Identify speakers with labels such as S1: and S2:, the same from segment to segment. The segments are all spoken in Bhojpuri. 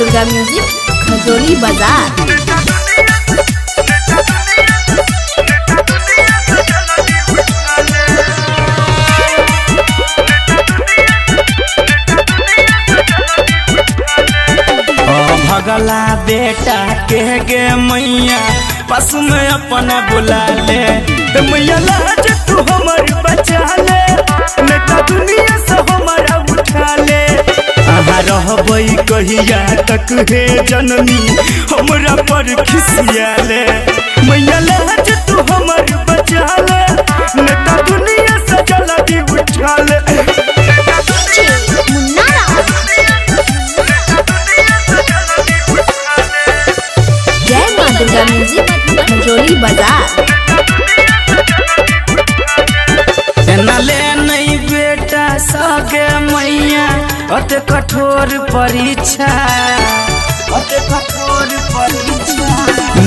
S1: दुर्गा म्यूजिक खजोली बाजार।
S2: भगला बेटा के गे मैया पस में अपना बुला ले मैया लाज तू हमारी बचा ले नेता दुनिया से हमारा उठा ले आहा रहबई कहिया तक हे जननी हमरा पर खिसिया ले मैया लाज तू हमारी बचा ले नेता दुनिया से जल्दी उठा ले।
S1: दुर्गा म्यूजिक खजोली बाजार।
S2: ले नहीं बेटा सगे मैया अत कठोर परीक्षा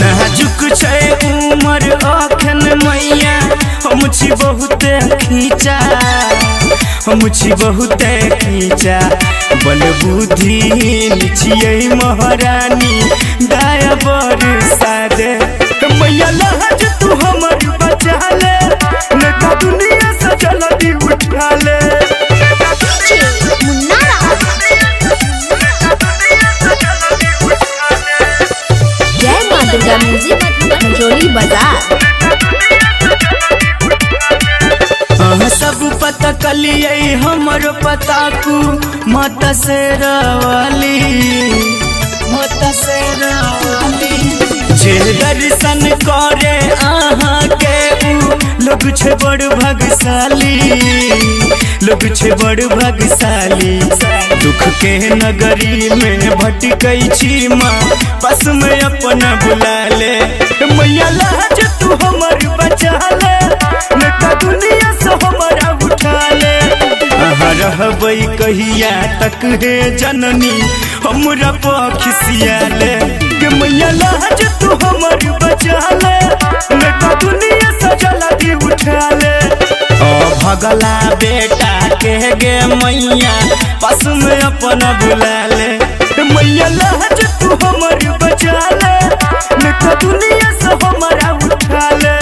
S2: नाजुक छै उमर अखन मैया हम छी बहुते खींचा बल बुद्धि छियै महारानी दया बरसा दे मैया लाज तू हमर बचा ले नेता दुनिया से जल्दी उठा ले।
S1: जय मां दुर्गा म्यूजिक खजोली बाजार।
S2: सब पता कलिए हमर पता कु माता से रवाली जे दर्शन करे आहा के लोग छे बड़ भाग्यशाली दुख के नगरी में भटकै छी माँ पस में अपना बुला ले मैया लाज तू हमर बचा ले नेता दुनिया से हमारा उठा ले रहबै कहिया तक हे जननी हमरा पखिसिया ले मैया लाज तू हमर बचा ले नेता दुनिया से जल्दी उठा ले। भगला बेटा के गे मैया पस में अपना बुला ले मैया लाज तू हमर बचा ले नेता दुनिया से हमारा उठा ले।